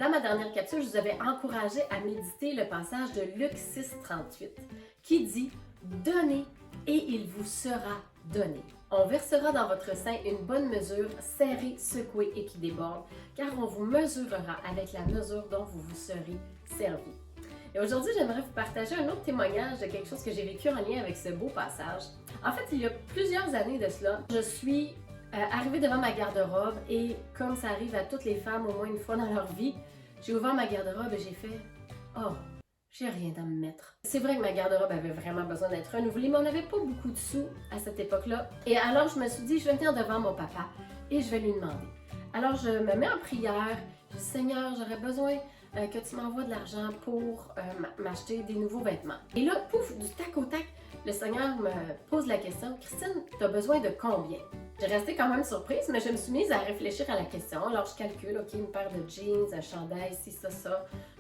Dans ma dernière capsule, je vous avais encouragé à méditer le passage de Luc 6,38 qui dit « Donnez et il vous sera donné. On versera dans votre sein une bonne mesure, serrée, secouée et qui déborde, car on vous mesurera avec la mesure dont vous vous serez servi. » Et aujourd'hui, j'aimerais vous partager un autre témoignage de quelque chose que j'ai vécu en lien avec ce beau passage. En fait, il y a plusieurs années de cela, je suis arrivée devant ma garde-robe et comme ça arrive à toutes les femmes au moins une fois dans leur vie, j'ai ouvert ma garde-robe et j'ai fait « Oh, j'ai rien à me mettre. » C'est vrai que ma garde-robe avait vraiment besoin d'être renouvelée, mais on n'avait pas beaucoup de sous à cette époque-là. Et alors, je me suis dit, je vais venir devant mon papa et je vais lui demander. Alors, je me mets en prière. Je dis, Seigneur, j'aurais besoin que tu m'envoies de l'argent pour m'acheter des nouveaux vêtements. Et là, pouf, du tac au tac, le Seigneur me pose la question, Christine, tu as besoin de combien? J'ai resté quand même surprise, mais je me suis mise à réfléchir à la question. Alors, je calcule, OK, une paire de jeans, un chandail, ci, ça.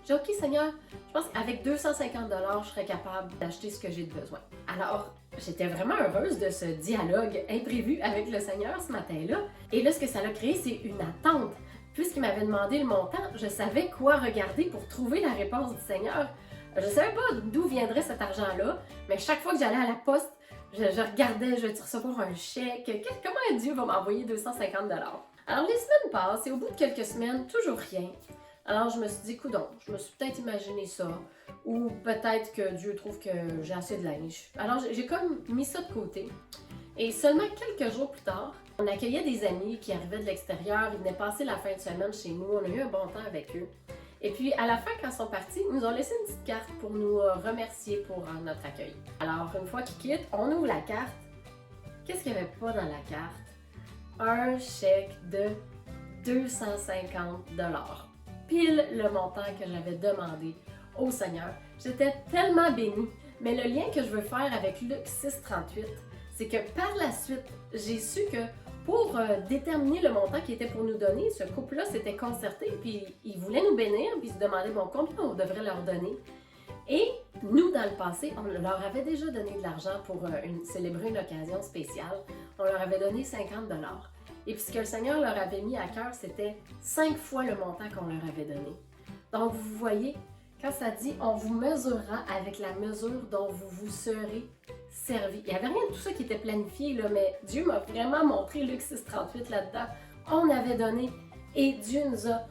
Je dis, OK, Seigneur, je pense qu'avec 250 $, je serais capable d'acheter ce que j'ai de besoin. Alors, j'étais vraiment heureuse de ce dialogue imprévu avec le Seigneur ce matin-là. Et là, ce que ça a créé, c'est une attente. Puisqu'il m'avait demandé le montant, je savais quoi regarder pour trouver la réponse du Seigneur. Je ne savais pas d'où viendrait cet argent-là, mais chaque fois que j'allais à la poste, je regardais, je vais recevoir un chèque, comment Dieu va m'envoyer 250 $. Alors les semaines passent et au bout de quelques semaines, toujours rien. Alors je me suis dit, coudonc, je me suis peut-être imaginé ça, ou peut-être que Dieu trouve que j'ai assez de linge. Alors j'ai comme mis ça de côté. Et seulement quelques jours plus tard, on accueillait des amis qui arrivaient de l'extérieur, ils venaient passer la fin de semaine chez nous, on a eu un bon temps avec eux. Et puis à la fin, quand ils sont partis, ils nous ont laissé une petite carte pour nous remercier pour notre accueil. Alors une fois qu'ils quittent, on ouvre la carte. Qu'est-ce qu'il n'y avait pas dans la carte? Un chèque de 250 $. Pile le montant que j'avais demandé au Seigneur. J'étais tellement bénie. Mais le lien que je veux faire avec Luc 6,38, c'est que par la suite, j'ai su que pour déterminer le montant qui était pour nous donner, ce couple-là s'était concerté, puis ils voulaient nous bénir, puis ils se demandaient bon, combien on devrait leur donner. Et nous, dans le passé, on leur avait déjà donné de l'argent pour célébrer une occasion spéciale. On leur avait donné 50 $. Et puis ce que le Seigneur leur avait mis à cœur, c'était 5 fois le montant qu'on leur avait donné. Donc vous voyez, quand ça dit « on vous mesurera avec la mesure dont vous vous serez servi ». Il n'y avait rien de tout ça qui était planifié, là, mais Dieu m'a vraiment montré Luc 6,38 là-dedans. On avait donné et Dieu nous a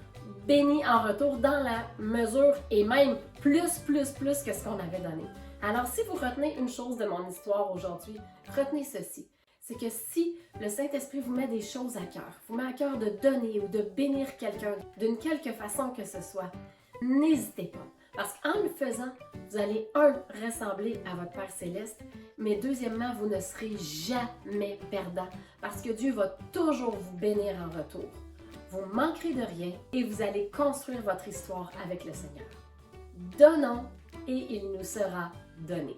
bénis en retour dans la mesure et même plus que ce qu'on avait donné. Alors si vous retenez une chose de mon histoire aujourd'hui, retenez ceci. C'est que si le Saint-Esprit vous met des choses à cœur, vous met à cœur de donner ou de bénir quelqu'un d'une quelque façon que ce soit, n'hésitez pas. Parce qu'en le faisant, vous allez, ressembler à votre Père Céleste, mais deuxièmement, vous ne serez jamais perdant parce que Dieu va toujours vous bénir en retour. Vous manquerez de rien et vous allez construire votre histoire avec le Seigneur. Donnons et il nous sera donné.